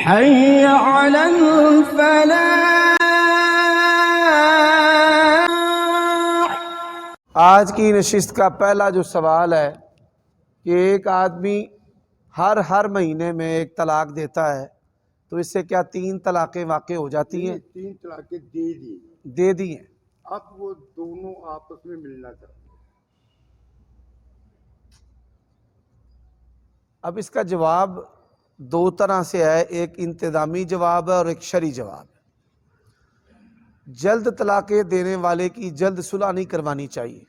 حي على الفلاح۔ آج کی نشست کا پہلا جو سوال ہے کہ ایک آدمی ہر مہینے میں ایک طلاق دیتا ہے تو اس سے کیا 3 طلاقیں واقع ہو جاتی ہیں؟ 3 طلاقیں دے دی ہیں۔ اب وہ دونوں آپس میں ملنا چاہتے ہیں۔ اب اس کا جواب 2 طرح سے ہے، ایک انتظامی جواب ہے اور ایک شرعی جواب ہے۔ جلد طلاقیں دینے والے کی جلد صلح نہیں کروانی چاہیے،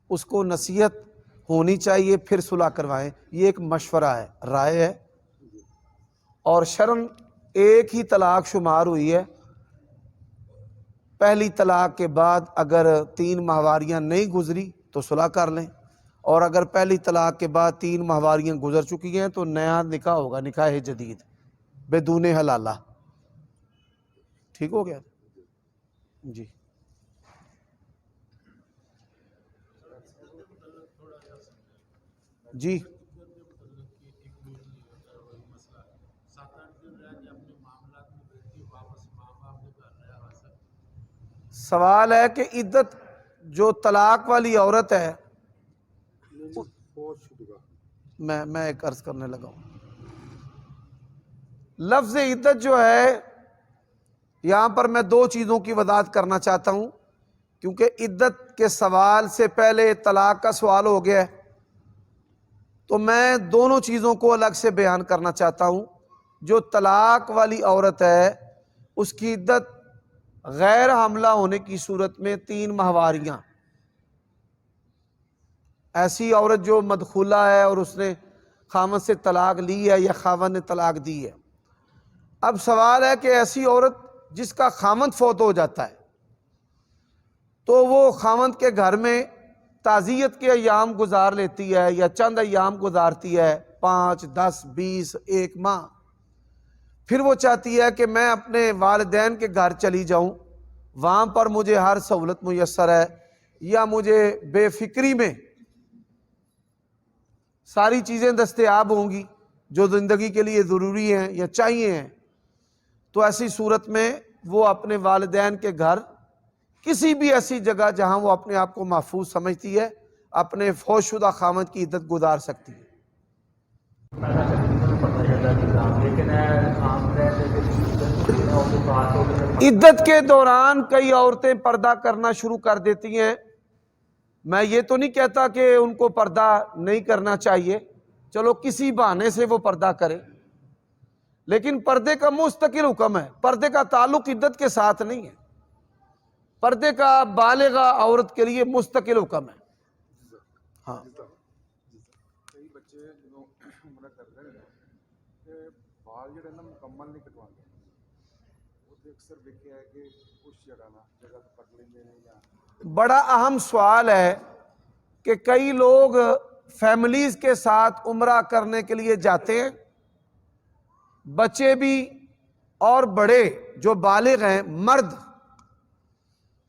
اس کو نصیحت ہونی چاہیے پھر صلح کروائیں، یہ ایک مشورہ ہے، رائے ہے، اور شرعاً ایک ہی طلاق شمار ہوئی ہے۔ پہلی طلاق کے بعد اگر 3 ماہواریاں نہیں گزری تو صلح کر لیں، اور اگر پہلی طلاق کے بعد 3 ماہواریاں گزر چکی ہیں تو نیا نکاح ہوگا، نکاح جدید بدون حلالہ۔ ٹھیک ہو گیا جی؟ جی سوال ہے کہ عدت جو طلاق والی عورت ہے، میں ایک عرض کرنے لگا ہوں، لفظ عدت جو ہے یہاں پر میں 2 چیزوں کی وضاحت کرنا چاہتا ہوں، کیونکہ عدت کے سوال سے پہلے طلاق کا سوال ہو گیا ہے، تو میں دونوں چیزوں کو الگ سے بیان کرنا چاہتا ہوں۔ جو طلاق والی عورت ہے اس کی عدت غیر حاملہ ہونے کی صورت میں 3 ماہواریاں، ایسی عورت جو مدخولہ ہے اور اس نے خاوند سے طلاق لی ہے یا خاوند نے طلاق دی ہے۔ اب سوال ہے کہ ایسی عورت جس کا خاوند فوت ہو جاتا ہے تو وہ خاوند کے گھر میں تعزیت کے ایام گزار لیتی ہے یا چند ایام گزارتی ہے، 5 10 20 1 ماہ، پھر وہ چاہتی ہے کہ میں اپنے والدین کے گھر چلی جاؤں، وہاں پر مجھے ہر سہولت میسر ہے، یا مجھے بے فکری میں ساری چیزیں دستیاب ہوں گی جو زندگی کے لیے ضروری ہیں یا چاہیے ہیں، تو ایسی صورت میں وہ اپنے والدین کے گھر کسی بھی ایسی جگہ جہاں وہ اپنے آپ کو محفوظ سمجھتی ہے اپنے فوت شدہ خاوند کی عدت گزار سکتی ہے۔ عدت کے دوران کئی عورتیں پردہ کرنا شروع کر دیتی ہیں، میں یہ تو نہیں کہتا کہ ان کو پردہ نہیں کرنا چاہیے، چلو کسی بہانے سے وہ پردہ کرے، لیکن پردے کا مستقل حکم ہے، پردے کا تعلق عدت کے ساتھ نہیں ہے، پردے کا بالغہ عورت کے لیے مستقل حکم ہے۔ ہاں کئی بچے جو عمرہ کرتے ہیں کہ بال جو ہے نا مکمل نہیں کٹواتے، وہ تو اکثر دیکھا ہے کہ کچھ جگہ تو کٹ لیں گے یا۔ بڑا اہم سوال ہے کہ کئی لوگ فیملیز کے ساتھ عمرہ کرنے کے لیے جاتے ہیں، بچے بھی اور بڑے جو بالغ ہیں مرد،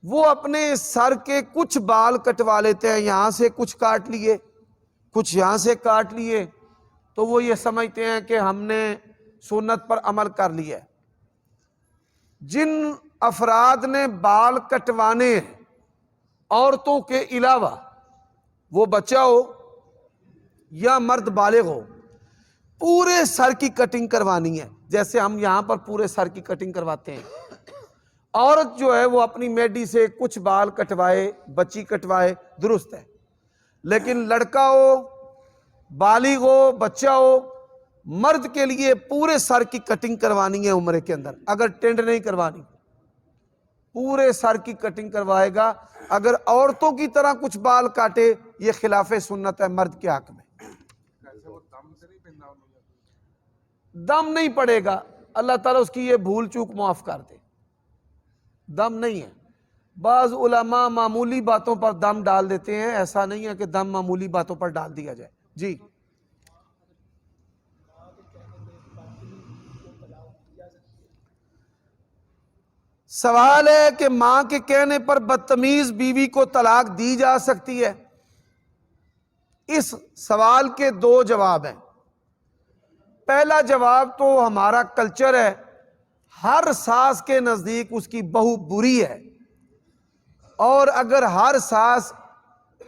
وہ اپنے سر کے کچھ بال کٹوا لیتے ہیں، یہاں سے کچھ کاٹ لیے کچھ یہاں سے کاٹ لیے، تو وہ یہ سمجھتے ہیں کہ ہم نے سنت پر عمل کر لیا ہے۔ جن افراد نے بال کٹوانے ہیں عورتوں کے علاوہ، وہ بچہ ہو یا مرد بالغ ہو، پورے سر کی کٹنگ کروانی ہے، جیسے ہم یہاں پر پورے سر کی کٹنگ کرواتے ہیں۔ عورت جو ہے وہ اپنی میڈی سے کچھ بال کٹوائے، بچی کٹوائے، درست ہے، لیکن لڑکا ہو، بالغ ہو، بچہ ہو، مرد کے لیے پورے سر کی کٹنگ کروانی ہے عمرے کے اندر، اگر ٹینڈ نہیں کروانی پورے سر کی کٹنگ کروائے گا۔ اگر عورتوں کی طرح کچھ بال کاٹے یہ خلاف سنت ہے مرد کے حق میں۔ دم نہیں پڑے گا، اللہ تعالیٰ اس کی یہ بھول چوک معاف کر دے، دم نہیں ہے۔ بعض علماء معمولی باتوں پر دم ڈال دیتے ہیں، ایسا نہیں ہے کہ دم معمولی باتوں پر ڈال دیا جائے۔ جی سوال ہے کہ ماں کے کہنے پر بدتمیز بیوی کو طلاق دی جا سکتی ہے؟ اس سوال کے 2 جواب ہیں۔ پہلا جواب تو ہمارا کلچر ہے، ہر ساس کے نزدیک اس کی بہو بری ہے، اور اگر ہر ساس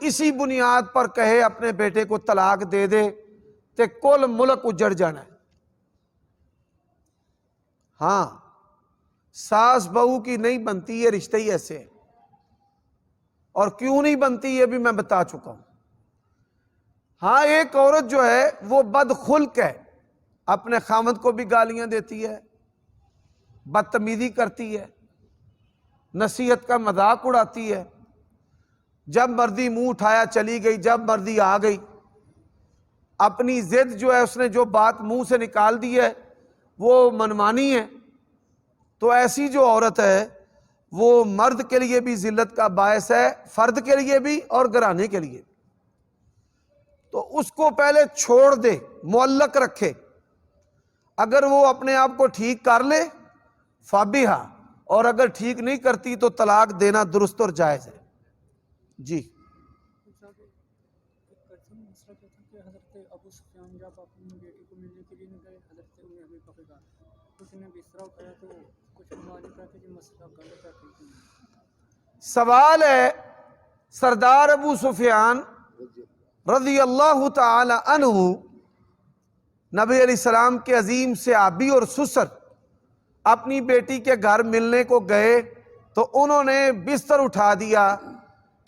اسی بنیاد پر کہے اپنے بیٹے کو طلاق دے دے تو کل ملک اجڑ جانا ہے۔ ہاں، ساس بہو کی نہیں بنتی، یہ رشتے ہی ایسے ہیں، اور کیوں نہیں بنتی یہ بھی میں بتا چکا ہوں۔ ہاں، ایک عورت جو ہے وہ بد خلق ہے، اپنے خاوند کو بھی گالیاں دیتی ہے، بدتمیزی کرتی ہے، نصیحت کا مذاق اڑاتی ہے، جب مرضی منہ اٹھایا چلی گئی، جب مرضی آ گئی، اپنی ضد جو ہے اس نے جو بات منہ سے نکال دی ہے وہ منمانی ہے، تو ایسی جو عورت ہے وہ مرد کے لیے بھی ذلت کا باعث ہے، فرد کے لیے بھی اور گھرانے کے لیے۔ تو اس کو پہلے چھوڑ دے، معلق رکھے، اگر وہ اپنے آپ کو ٹھیک کر لے فابیہا، اور اگر ٹھیک نہیں کرتی تو طلاق دینا درست اور جائز ہے۔ جی مسئلہ کیا تھا کہ حضرت ابو سفیان جب اپنی بیٹی کو ملنے کے لیے گئے حضرت ام حبیبہ کے گھر، اس نے بستر اٹھایا تو کچھ معلوم کہا کہ یہ مسئلہ غلط ہے۔ سوال ہے، سردار ابو سفیان رضی اللہ تعالی عنہ نبی علیہ السلام کے عظیم صحابی اور سسر اپنی بیٹی کے گھر ملنے کو گئے تو انہوں نے بستر اٹھا دیا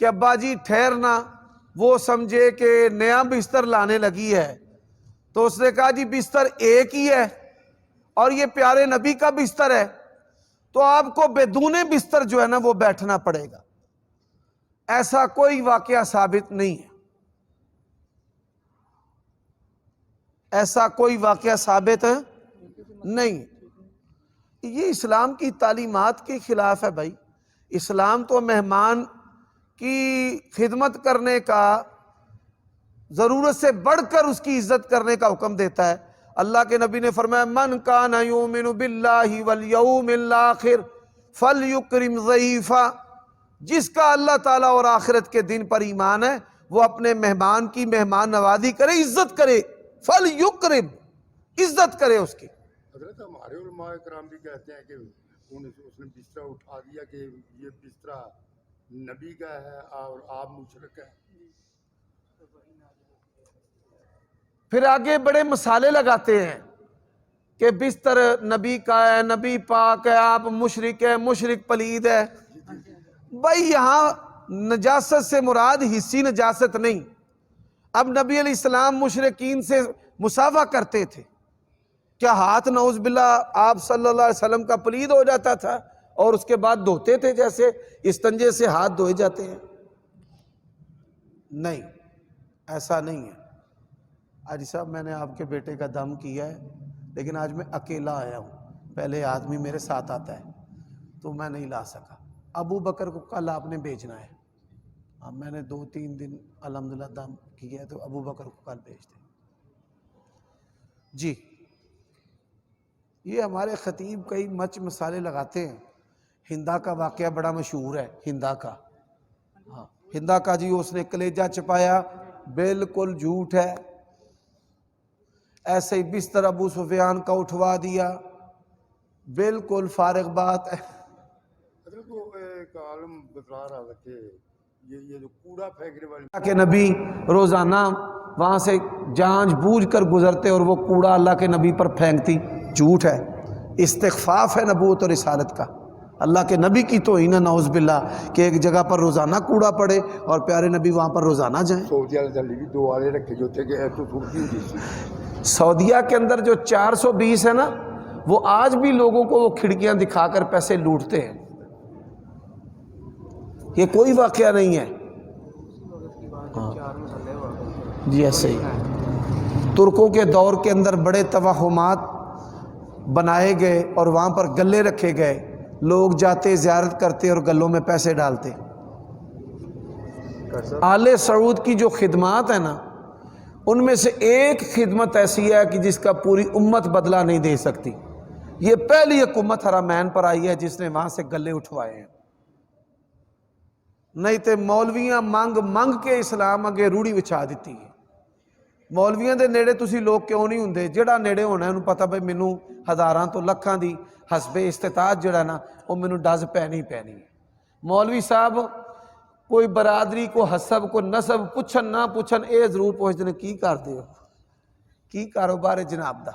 کہ ابا جی ٹھہرنا، وہ سمجھے کہ نیا بستر لانے لگی ہے، تو اس نے کہا جی بستر ایک ہی ہے اور یہ پیارے نبی کا بستر ہے، تو آپ کو بدون بستر جو ہے نا وہ بیٹھنا پڑے گا۔ ایسا کوئی واقعہ ثابت نہیں ہے، ایسا کوئی واقعہ ثابت ہے نہیں، یہ اسلام کی تعلیمات کے خلاف ہے بھائی۔ اسلام تو مہمان کی خدمت کرنے کا، ضرورت سے بڑھ کر اس کی عزت کرنے کا حکم دیتا ہے۔ اللہ کے نبی نے فرمایا من کان یؤمن باللہ والیوم الآخر فلیکرم ضیفا، جس کا اللہ تعالیٰ اور آخرت کے دن پر ایمان ہے وہ اپنے مہمان کی مہمان نوازی کرے، عزت کرے، فلیکرم، عزت کرے اس کی۔ حضرت ہمارے علماء کرام بھی کہتے ہیں کہ اس نے بستر اٹھا دیا کہ یہ بستر نبی کا ہے اور آپ مشرک ہیں۔ پھر آگے بڑے مسالے لگاتے ہیں کہ بستر نبی کا ہے، نبی پاک ہے، آپ مشرک ہے، مشرک پلید ہے۔ بھائی یہاں نجاست سے مراد حسی نجاست نہیں۔ اب نبی علیہ السلام مشرکین سے مصافحہ کرتے تھے، کیا ہاتھ نعوذ باللہ آپ صلی اللہ علیہ وسلم کا پلید ہو جاتا تھا اور اس کے بعد دھوتے تھے جیسے استنجے سے ہاتھ دھوئے جاتے ہیں؟ نہیں، ایسا نہیں ہے۔ حاجی صاحب میں نے آپ کے بیٹے کا دم کیا ہے لیکن آج میں اکیلا آیا ہوں، پہلے آدمی میرے ساتھ آتا ہے تو میں نہیں لا سکا، ابو بکر کو کل آپ نے بھیجنا ہے۔ اب میں نے 2-3 دن الحمدللہ دم کیا ہے تو ابو بکر کو کل بھیج دیں۔ جی یہ ہمارے خطیب کئی مچ مسالے لگاتے ہیں۔ ہندا کا واقعہ بڑا مشہور ہے، ہندا کا، ہاں ہندا کا جی اس نے کلیجہ چپایا، بالکل جھوٹ ہے۔ ایسے ہی بستر ابو سفیان کا اٹھوا دیا، بالکل فارغ بات ہے۔ حضرت وہ ایک عالم بتلا رہا تھا کہ یہ جو کوڑا پھینکنے والی اللہ کے نبی روزانہ وہاں سے جانچ بوجھ کر گزرتے اور وہ کوڑا اللہ کے نبی پر پھینکتی، جھوٹ ہے، استخفاف ہے نبوت اور رسالت کا۔ اللہ کے نبی کی توہین نعوذ باللہ کہ ایک جگہ پر روزانہ کوڑا پڑے اور پیارے نبی وہاں پر روزانہ جائیں۔ سعودیہ والے بھی 2 والے رکھے جو تھے کہ ایسو تھوڑی ہوتی تھی۔ سعودیہ کے اندر جو 420 ہے نا، وہ آج بھی لوگوں کو وہ کھڑکیاں دکھا کر پیسے لوٹتے ہیں۔ یہ کوئی واقعہ نہیں ہے۔ جی ایسے ہی ترکوں کے دور کے اندر بڑے توہمات بنائے گئے اور وہاں پر گلے رکھے گئے، لوگ جاتے زیارت کرتے اور گلوں میں پیسے ڈالتے۔ آل سعود کی جو خدمات ہیں نا، ان میں سے ایک خدمت ایسی ہے کہ جس کا پوری امت بدلہ نہیں دے سکتی۔ یہ پہلی حکومت حرمین پر آئی ہے جس نے وہاں سے گلے اٹھوائے ہیں، نہیں تو مولویاں منگ منگ کے اسلام اگے روڑی بچھا دیتی ہے۔ ਮੌਲਵੀਆਂ ਦੇ ਨੇੜੇ ਤੁਸੀਂ ਲੋਕ ਕਿਉਂ ਨਹੀਂ ਹੁੰਦੇ? ਜਿਹੜਾ ਨੇੜੇ ਹੋਣਾ ਉਹਨੂੰ ਪਤਾ ਬਈ ਮੈਨੂੰ ਹਜ਼ਾਰਾਂ ਤੋਂ ਲੱਖਾਂ ਦੀ ਹਸਬੇ ਇਸਤਿਤਾਅਤ ਜਿਹੜਾ ਨਾ ਉਹ ਮੈਨੂੰ ਡਜ਼ ਪੈਣੀ ਪੈਣੀ ਹੈ। ਮੌਲਵੀ ਸਾਹਿਬ ਕੋਈ ਬਰਾਦਰੀ ਕੋ ਹਸਬ ਕੋ ਨਸਬ ਪੁੱਛਣ ਨਾ ਪੁੱਛਣ ਇਹ ਜ਼ਰੂਰ ਪੁੱਛਦੇ ਨੇ ਕੀ ਕਰਦੇ ਹੋ, ਕੀ ਕਾਰੋਬਾਰ ਹੈ ਜਨਾਬ ਦਾ,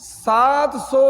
700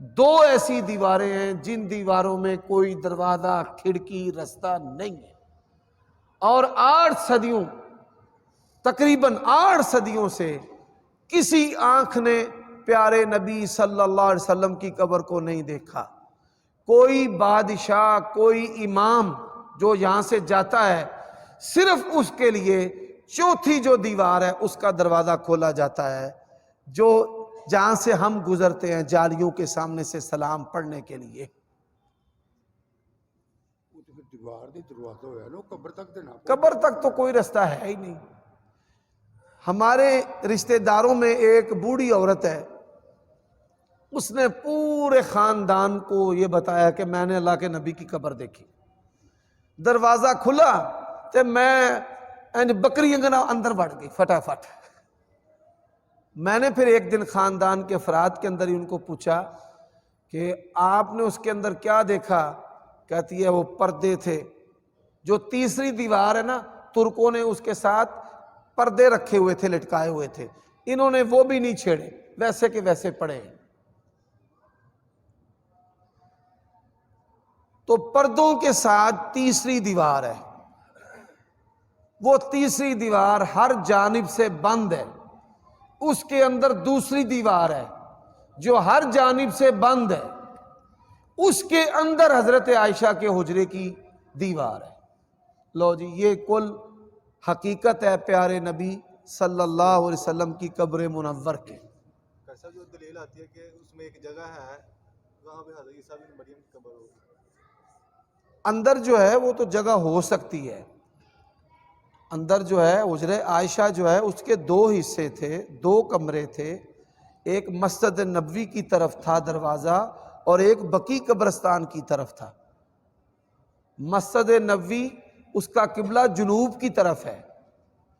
دو ایسی دیواریں ہیں جن دیواروں میں کوئی دروازہ کھڑکی رستہ نہیں ہے، اور 8 صدیوں، تقریباً 8 صدیوں سے کسی آنکھ نے پیارے نبی صلی اللہ علیہ وسلم کی قبر کو نہیں دیکھا۔ کوئی بادشاہ، کوئی امام جو یہاں سے جاتا ہے، صرف اس کے لیے چوتھی جو دیوار ہے اس کا دروازہ کھولا جاتا ہے، جو جہاں سے ہم گزرتے ہیں جالیوں کے سامنے سے سلام پڑھنے کے لیے۔ وہ تو پھر دیوار دی دروازہ ہے نا قبر تک دے نا، قبر تک تو کوئی رستہ ہے ہی نہیں۔ ہمارے رشتہ داروں میں ایک بوڑھی عورت ہے، اس نے پورے خاندان کو یہ بتایا کہ میں نے اللہ کے نبی کی قبر دیکھی، دروازہ کھلا تو میں بکری انگنا اندر بڑھ گئی فٹافٹ۔ میں نے پھر ایک دن خاندان کے افراد کے اندر ہی ان کو پوچھا کہ آپ نے اس کے اندر کیا دیکھا؟ کہتی ہے وہ پردے تھے، جو تیسری دیوار ہے نا، ترکوں نے اس کے ساتھ پردے رکھے ہوئے تھے، لٹکائے ہوئے تھے، انہوں نے وہ بھی نہیں چھیڑے، ویسے کہ ویسے پڑے۔ تو پردوں کے ساتھ تیسری دیوار ہے، وہ تیسری دیوار ہر جانب سے بند ہے، اس کے اندر دوسری دیوار ہے جو ہر جانب سے بند ہے، اس کے اندر حضرت عائشہ کے حجرے کی دیوار ہے۔ لو جی، یہ کل حقیقت ہے پیارے نبی صلی اللہ علیہ وسلم کی قبر منور کی۔ کیسا جو دلیل آتی ہے کہ اس میں ایک جگہ ہے وہاں پہ حضرت عیسیٰ بن مریم کی قبر ہوگی؟ اندر جو ہے وہ تو جگہ ہو سکتی ہے، اندر جو ہے حجرے عائشہ جو ہے اس کے 2 حصے تھے، 2 کمرے تھے، ایک مسجد نبوی کی طرف تھا دروازہ اور ایک بقیع قبرستان کی طرف تھا۔ مسجد نبوی اس کا قبلہ جنوب کی طرف ہے،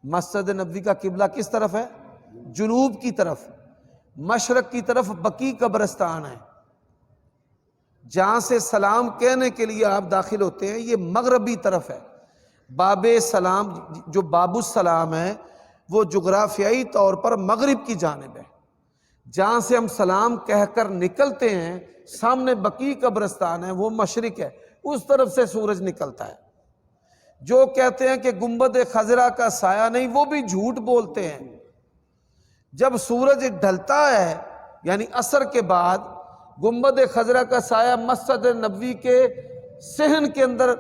مسجد نبوی کا قبلہ کس طرف ہے؟ جنوب کی طرف۔ مشرق کی طرف بقیع قبرستان ہے، جہاں سے سلام کہنے کے لیے آپ داخل ہوتے ہیں، یہ مغربی طرف ہے۔ باب سلام جو باب السلام ہے وہ جغرافیائی طور پر مغرب کی جانب ہے، جہاں سے ہم سلام کہہ کر نکلتے ہیں، سامنے بقیع قبرستان ہے، وہ مشرق ہے، اس طرف سے سورج نکلتا ہے۔ جو کہتے ہیں کہ گنبد خضرا کا سایہ نہیں، وہ بھی جھوٹ بولتے ہیں۔ جب سورج ڈھلتا ہے یعنی عصر کے بعد، گنبد خضرا کا سایہ مسجد نبوی کے صحن کے اندر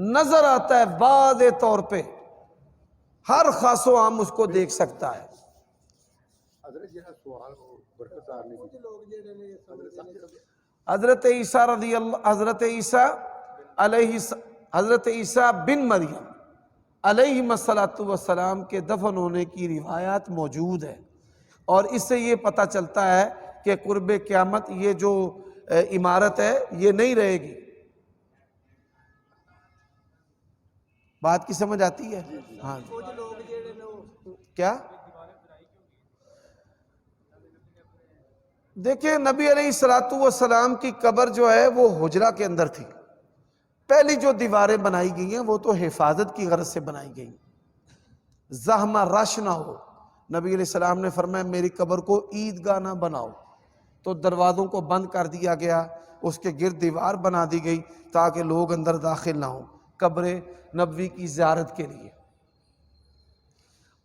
نظر آتا ہے واضح طور پہ، ہر خاص و عام اس کو دیکھ سکتا ہے۔ حضرت جہاں سوال برکت دار نے حضرت عیسیٰ بن مریم علیہ الصلوۃ والسلام کے دفن ہونے کی روایات موجود ہے، اور اس سے یہ پتہ چلتا ہے کہ قرب قیامت یہ جو عمارت ہے یہ نہیں رہے گی۔ بات کی سمجھ آتی ہے؟ ہاں کیا دیکھیں، نبی علیہ الصلوۃ والسلام کی قبر جو ہے وہ حجرہ کے اندر تھی۔ پہلی جو دیواریں بنائی گئی ہیں وہ تو حفاظت کی غرض سے بنائی گئی، زحمہ رش نہ ہو۔ نبی علیہ السلام نے فرمایا میری قبر کو عیدگاہ نہ بناؤ، تو دروازوں کو بند کر دیا گیا، اس کے گرد دیوار بنا دی گئی تاکہ لوگ اندر داخل نہ ہوں قبر نبوی کی زیارت کے لیے۔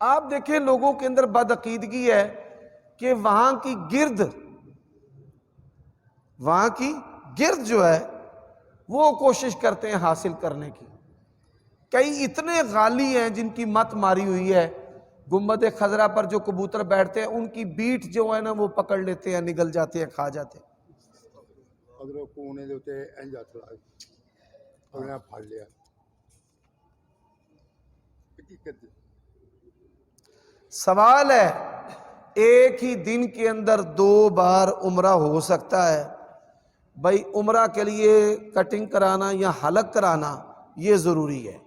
آپ دیکھیں لوگوں کے اندر بدعقیدگی ہے کہ وہاں کی گرد جو ہے وہ کوشش کرتے ہیں حاصل کرنے کی۔ کئی اتنے غالی ہیں جن کی مت ماری ہوئی ہے، گنبد خضرا پر جو کبوتر بیٹھتے ہیں ان کی بیٹ جو ہے نا وہ پکڑ لیتے ہیں، نگل جاتے ہیں، کھا جاتے ہیں۔ اگر کونے دے اوتے انج ہتھ لا اگلا پھڑ لیا، حقیقت سوال ہے ایک ہی دن کے اندر 2 بار عمرہ ہو سکتا ہے؟ بھائی عمرہ کے لیے کٹنگ کرانا یا حلق کرانا یہ ضروری ہے۔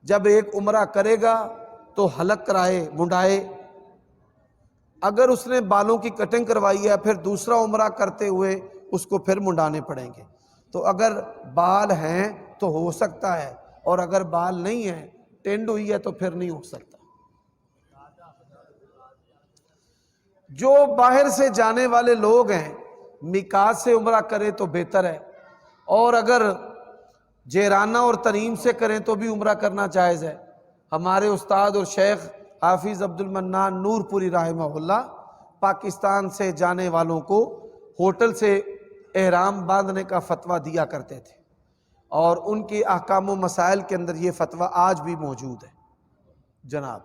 جب ایک عمرہ کرے گا تو حلق کرائے، منڈائے۔ اگر اس نے بالوں کی کٹنگ کروائی ہے پھر دوسرا عمرہ کرتے ہوئے اس کو پھر منڈانے پڑیں گے۔ تو اگر بال ہیں تو ہو سکتا ہے، اور اگر بال نہیں ہیں، ٹینڈ ہوئی ہے، تو پھر نہیں ہو سکتا۔ جو باہر سے جانے والے لوگ ہیں میقات سے عمرہ کرے تو بہتر ہے، اور اگر جیرانہ اور تنعیم سے کریں تو بھی عمرہ کرنا جائز ہے۔ ہمارے استاد اور شیخ حافظ عبد المنان نور پوری رحمہ اللہ پاکستان سے جانے والوں کو ہوٹل سے احرام باندھنے کا فتویٰ دیا کرتے تھے، اور ان کے احکام و مسائل کے اندر یہ فتویٰ آج بھی موجود ہے جناب۔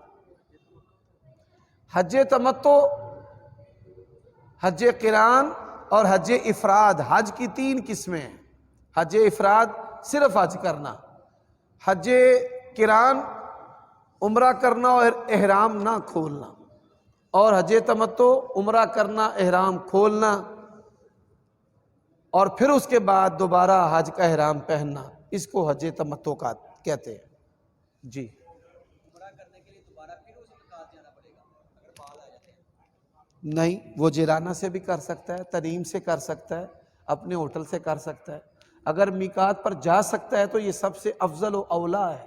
حج تمتع، حج قران اور حج افراد، حج کی 3 قسمیں ہیں۔ حج افراد صرف حج کرنا، حج قران عمرہ کرنا اور احرام نہ کھولنا، اور حج تمتع عمرہ کرنا احرام کھولنا اور پھر اس کے بعد دوبارہ حج کا احرام پہننا، اس کو حج تمتع کا کہتے ہیں جی۔ عمرہ کرنے کے لیے دوبارہ پھر اسے میقات جانا پڑے گا اگر بال آ جاتے ہیں؟ نہیں، وہ جیرانہ سے بھی کر سکتا ہے، تنعیم سے کر سکتا ہے، اپنے ہوٹل سے کر سکتا ہے۔ اگر میقات پر جا سکتا ہے تو یہ سب سے افضل و اولا ہے۔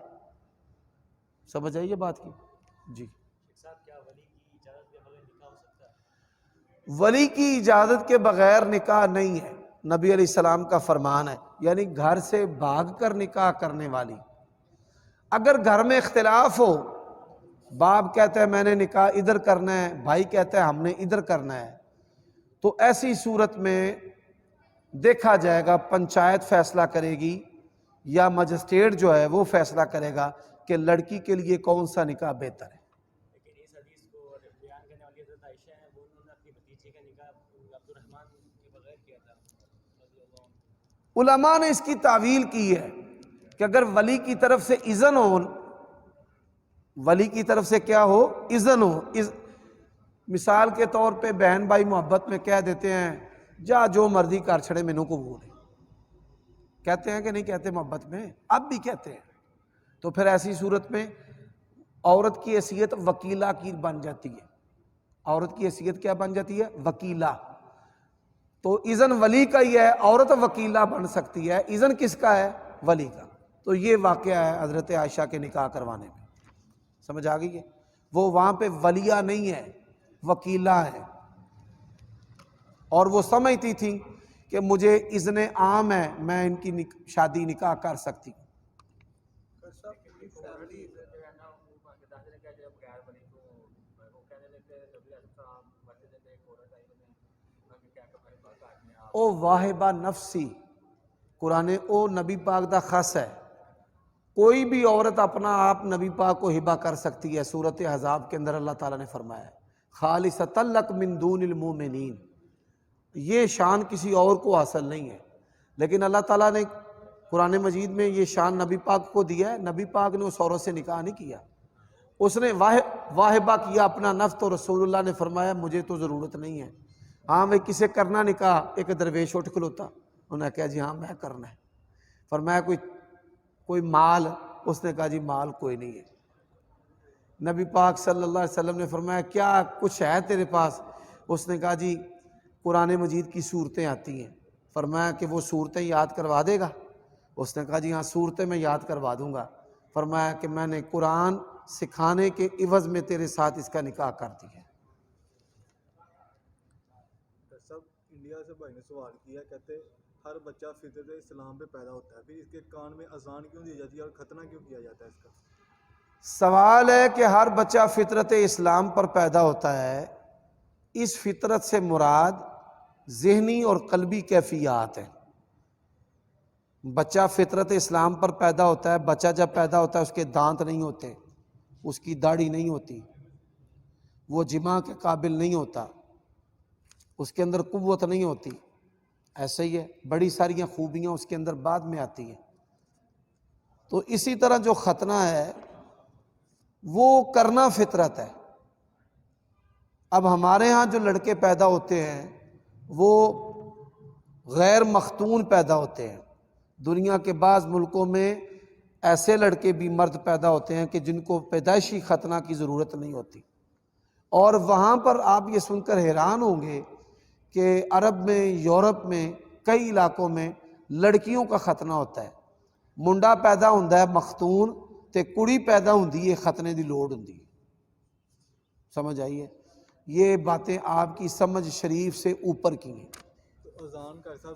سمجھ آئیے بات کی جی۔ ولی کی اجازت کے بغیر نکاح نہیں ہے، نبی علیہ السلام کا فرمان ہے، یعنی گھر سے بھاگ کر نکاح کرنے والی۔ اگر گھر میں اختلاف ہو، باپ کہتا ہے میں نے نکاح ادھر کرنا ہے، بھائی کہتا ہے ہم نے ادھر کرنا ہے، تو ایسی صورت میں دیکھا جائے گا، پنچایت فیصلہ کرے گی یا مجسٹریٹ جو ہے وہ فیصلہ کرے گا کہ لڑکی کے لیے کون سا نکاح بہتر ہے۔ لیکن اس حدیث کو بیان کرنے والی حضرت عائشہ ہیں، وہ انہوں نے اپنی بھتیجی کا نکاح عبد الرحمن کے بغیر کیا تھا رضی اللہ عنہ۔ علماء نے اس کی تعویل کی ہے کہ اگر ولی کی طرف سے اذن ہو، ولی کی طرف سے کیا ہو، اذن ہو، مثال کے طور پہ بہن بھائی محبت میں کہہ دیتے ہیں جا جو مرضی کر چھڑے مینوں قبول ہے، کہتے ہیں کہ نہیں کہتے محبت میں؟ اب بھی کہتے ہیں۔ تو پھر ایسی صورت میں عورت کی حیثیت وکیلہ کی بن جاتی ہے۔ عورت کی حیثیت کیا بن جاتی ہے؟ وکیلہ۔ تو اذن ولی کا ہی ہے، عورت وکیلہ بن سکتی ہے، اذن کس کا ہے؟ ولی کا۔ تو یہ واقعہ ہے حضرت عائشہ کے نکاح کروانے میں، سمجھ آ گئی ہے؟ وہ وہاں پہ ولیہ نہیں ہے، وکیلہ ہے، اور وہ سمجھتی تھی کہ مجھے اذن عام ہے، میں ان کی شادی نکاح کر سکتی ہوں۔ او واہبہ نفسی، قرآن او نبی پاک دا خاص ہے، کوئی بھی عورت اپنا آپ نبی پاک کو ہبہ کر سکتی ہے۔ سورۃ احزاب کے اندر اللہ تعالیٰ نے فرمایا ہے خالصۃ لک من دون المؤمنین، یہ شان کسی اور کو حاصل نہیں ہے، لیکن اللہ تعالیٰ نے قرآن مجید میں یہ شان نبی پاک کو دیا ہے۔ نبی پاک نے اس عورت سے نکاح نہیں کیا، اس نے واہبہ کیا اپنا نفس، تو رسول اللہ نے فرمایا مجھے تو ضرورت نہیں ہے۔ ہاں میں کسے کرنا نکاح؟ ایک درویش اٹھ کھلوتا، انہوں نے کہا جی ہاں میں کرنا ہے۔ فرمایا کوئی مال؟ اس نے کہا جی مال کوئی نہیں ہے۔ نبی پاک صلی اللہ علیہ وسلم نے فرمایا کیا کچھ ہے تیرے پاس؟ اس نے کہا جی قرآن مجید کی صورتیں آتی ہیں۔ فرمایا کہ وہ صورتیں یاد کروا دے گا؟ اس نے کہا جی ہاں صورتیں میں یاد کروا دوں گا۔ فرمایا کہ میں نے قرآن سکھانے کے عوض میں تیرے ساتھ اس کا نکاح کر دیا۔ سب انڈیا سے بھائی نے سوال کیا، کہتے ہر بچہ فطرت اسلام پہ پیدا ہوتا ہے، پھر اس کے کان میں اذان کیوں دی جاتی ہے اور ختنہ کیوں کیا جاتا ہے اس کا؟ سوال ہے کہ ہر بچہ فطرت اسلام پر پیدا ہوتا ہے، اس فطرت سے مراد ذہنی اور قلبی کیفیات ہیں۔ بچہ فطرت اسلام پر پیدا ہوتا ہے، بچہ جب پیدا ہوتا ہے اس کے دانت نہیں ہوتے، اس کی داڑھی نہیں ہوتی، وہ جماع کے قابل نہیں ہوتا، اس کے اندر قوت نہیں ہوتی، ایسے ہی ہے بڑی ساری خوبیاں اس کے اندر بعد میں آتی ہیں۔ تو اسی طرح جو ختنہ ہے وہ کرنا فطرت ہے۔ اب ہمارے ہاں جو لڑکے پیدا ہوتے ہیں وہ غیر مختون پیدا ہوتے ہیں، دنیا کے بعض ملکوں میں ایسے لڑکے بھی مرد پیدا ہوتے ہیں کہ جن کو پیدائشی ختنہ کی ضرورت نہیں ہوتی، اور وہاں پر آپ یہ سن کر حیران ہوں گے کہ عرب میں، یورپ میں، کئی علاقوں میں لڑکیوں کا ختنہ ہوتا ہے، منڈا پیدا ہوتا ہے مختون تے کڑی پیدا ہوتی ہے ختنے دی لوڑ ہوتی ہے۔ سمجھ آئیے؟ یہ باتیں آپ کی سمجھ شریف سے اوپر کی ہیں۔ تو ਅਜ਼ਾਨ ਕਰ ਸਾਹਿਬ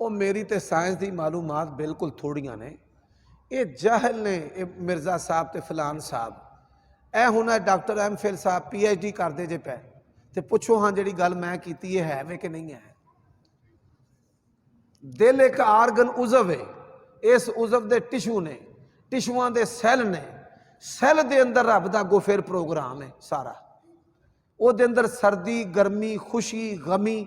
ਉਹ ਮੇਰੀ ਤੇ ਸਾਇੰਸ ਦੀ ਮਾਲੂਮਾਤ ਬਿਲਕੁਲ ਥੋੜੀਆਂ ਨੇ। ਇਹ ਜਹਲ ਨੇ, ਇਹ ਮਿਰਜ਼ਾ ਸਾਹਿਬ ਤੇ ਫਲਾਨ ਸਾਹਿਬ, ਇਹ ਹੁਣ ਡਾਕਟਰ ਐਮਫਿਲ ਸਾਹਿਬ PhD ਕਰਦੇ ਜੇ ਪਏ, ਤੇ ਪੁੱਛੋ ਹਾਂ ਜਿਹੜੀ ਗੱਲ ਮੈਂ ਕੀਤੀ ਇਹ ਹੈ ਵੇ ਕਿ ਨਹੀਂ ਹੈ। ਦਿਲ ਇੱਕ ਆਰਗਨ ਉਜ਼ਵ ਹੈ, ਇਸ ਉਜ਼ਵ ਦੇ ਟਿਸ਼ੂ ਨੇ, ਟਿਸ਼ੂਆਂ ਦੇ ਸੈੱਲ ਨੇ, ਸੈੱਲ ਦੇ ਅੰਦਰ ਰੱਬ ਦਾ ਅੱਗੋਂ ਫਿਰ ਪ੍ਰੋਗਰਾਮ ਹੈ ਸਾਰਾ। ਉਹਦੇ ਅੰਦਰ ਸਰਦੀ, ਗਰਮੀ, ਖੁਸ਼ੀ, ਗਮੀ,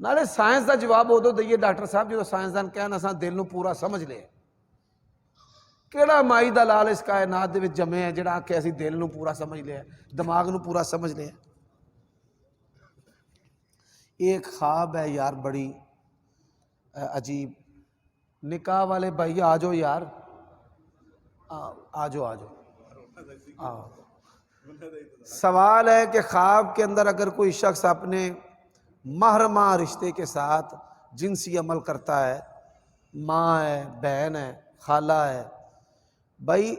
ਨਾਲੇ ਸਾਇੰਸ ਦਾ ਜਵਾਬ ਉਦੋਂ ਦਈਏ ਡਾਕਟਰ ਸਾਹਿਬ ਜਦੋਂ ਸਾਇੰਸਦਾਨ ਕਹਿਣ ਅਸਾਂ ਦਿਲ ਨੂੰ ਪੂਰਾ ਸਮਝ ਲਿਆ। ਕਿਹੜਾ ਮਾਈ ਦਾ ਲਾਲ ਇਸ ਕਾਇਨਾਤ ਦੇ ਵਿੱਚ ਜੰਮੇ ਹੈ ਜਿਹੜਾ ਆਖੇ ਅਸੀਂ ਦਿਲ ਨੂੰ ਪੂਰਾ ਸਮਝ ਲਿਆ, ਦਿਮਾਗ ਨੂੰ ਪੂਰਾ ਸਮਝ ਲਿਆ। ایک خواب ہے یار بڑی عجیب. نکاح والے بھائی آ جاؤ یار، آ جاؤ. سوال ہے کہ خواب کے اندر اگر کوئی شخص اپنے محرمہ رشتے کے ساتھ جنسی عمل کرتا ہے، ماں ہے، بہن ہے، خالہ ہے، بھائی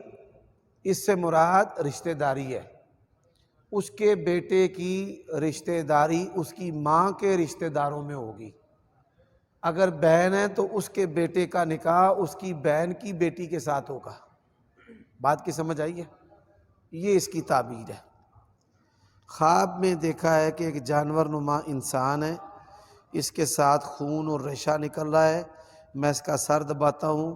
اس سے مراد رشتہ داری ہے. اس کے بیٹے کی رشتہ داری اس کی ماں کے رشتہ داروں میں ہوگی. اگر بہن ہے تو اس کے بیٹے کا نکاح اس کی بہن کی بیٹی کے ساتھ ہوگا. بات کی سمجھ آئی ہے؟ یہ اس کی تعبیر ہے. خواب میں دیکھا ہے کہ ایک جانور نما انسان ہے، اس کے ساتھ خون اور ریشہ نکل رہا ہے. میں اس کا سر دباتا ہوں،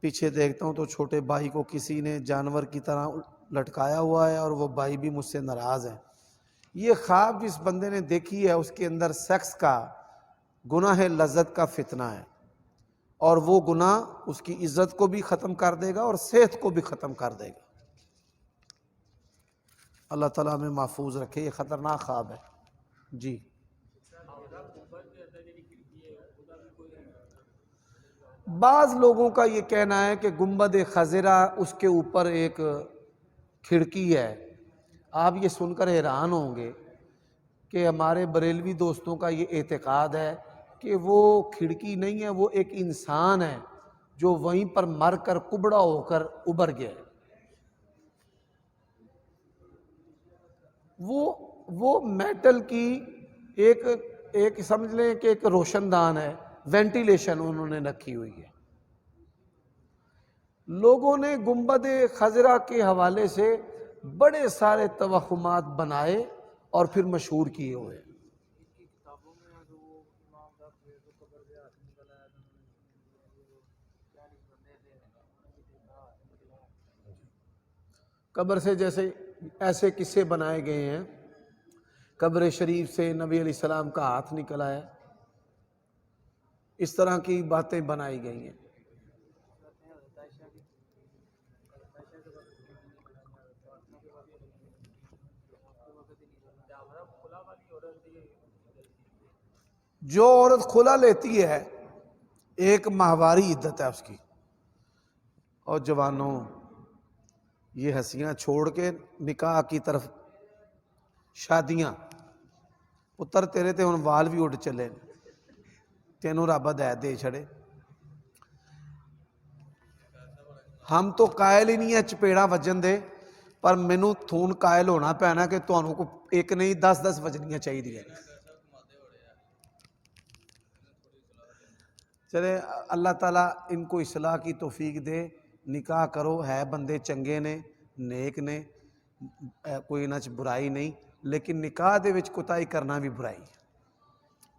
پیچھے دیکھتا ہوں تو چھوٹے بھائی کو کسی نے جانور کی طرح لٹکایا ہوا ہے اور وہ بھائی بھی مجھ سے ناراض ہیں. یہ خواب جس بندے نے دیکھی ہے اس کے اندر سیکس کا گناہ لذت کا فتنہ ہے، اور وہ گناہ اس کی عزت کو بھی ختم کر دے گا اور صحت کو بھی ختم کر دے گا. اللہ تعالیٰ ہمیں محفوظ رکھے. یہ خطرناک خواب ہے. جی بعض لوگوں کا یہ کہنا ہے کہ گنبد خضرا اس کے اوپر ایک کھڑکی ہے. آپ یہ سن کر حیران ہوں گے کہ ہمارے بریلوی دوستوں کا یہ اعتقاد ہے کہ وہ کھڑکی نہیں ہے، وہ ایک انسان ہے جو وہیں پر مر کر کبڑا ہو کر ابھر گیا ہے. وہ میٹل کی ایک سمجھ لیں کہ ایک روشن دان ہے، وینٹیلیشن انہوں نے رکھی ہوئی ہے. لوگوں نے گنبد خضرا کے حوالے سے بڑے سارے توہمات بنائے اور پھر مشہور کیے ہوئے. قبر سے جیسے ایسے قصے بنائے گئے ہیں، قبر شریف سے نبی علیہ السلام کا ہاتھ نکلا ہے، اس طرح کی باتیں بنائی گئی ہیں. جو عورت کھلا لیتی ہے ایک ماہواری عدت ہے اس کی. اور جوانوں یہ ہنسیاں چھوڑ کے نکاح کی طرف، شادیاں پتر تیرے تے ہن وال بھی اڑ چلے، تینوں رب ہدایت دے چھڑے. ہم تو قائل ہی نہیں ہے چپیڑا وجن دے، پر مینوں تھون قائل ہونا پینا کہ تانوں کو ایک نہیں 10 وجنیاں چاہیے. چلے اللہ تعالیٰ ان کو اصلاح کی توفیق دے. نکاح کرو، ہے بندے چنگے نے، نیک نے، کوئی انہاں چ برائی نہیں، لیکن نکاح دے وچ کوتاہی کرنا بھی برائی ہے.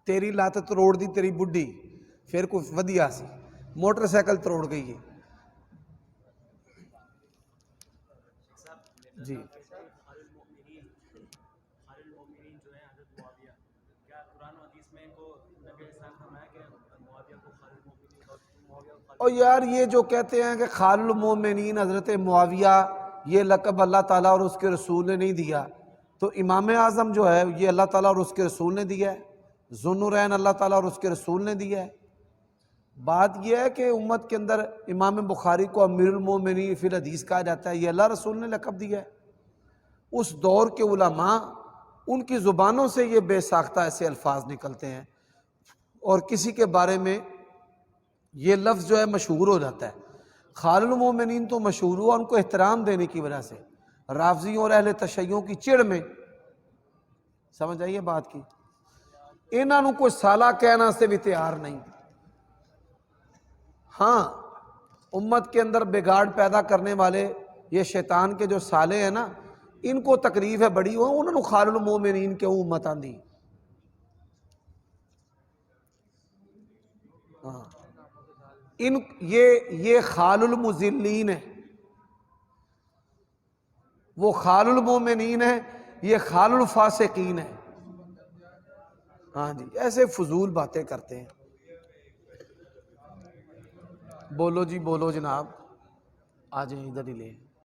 تیری لات تروڑ دی تیری بڈھی، پھر کوئی ودیا سی، موٹر سائیکل تروڑ گئی ہے. جی اور یار یہ جو کہتے ہیں کہ خال المومنین حضرت معاویہ، یہ لقب اللہ تعالیٰ اور اس کے رسول نے نہیں دیا، تو امام اعظم جو ہے یہ اللہ تعالیٰ اور اس کے رسول نے دیا ہے. ذوالنورین اللہ تعالیٰ اور اس کے رسول نے دیا ہے. بات یہ ہے کہ امت کے اندر امام بخاری کو امیر المومنین فی الحدیث کہا جاتا ہے، یہ اللہ رسول نے لقب دیا ہے. اس دور کے علماء ان کی زبانوں سے یہ بے ساختہ ایسے الفاظ نکلتے ہیں اور کسی کے بارے میں یہ لفظ جو ہے مشہور ہو جاتا ہے. خال المومنین تو مشہور ہوا ان کو احترام دینے کی وجہ سے، رافضیوں اور اہل تشیعوں کی چڑ میں. سمجھ آئیے بات کی؟ انہاں نو کوئی سالہ کہنا سے بھی تیار نہیں. ہاں امت کے اندر بگاڑ پیدا کرنے والے یہ شیطان کے جو سالے ہیں نا، ان کو تکلیف ہے بڑی، انہوں نے خال المومنین کیوں امت آندی. ہاں یہ خال المذلین ہے، وہ خال المومنین ہے، یہ خال الفاسقین ہے. ہاں جی ایسے فضول باتیں کرتے ہیں. بولو جی بولو جناب, آ جائیں ادھر ہی لیں.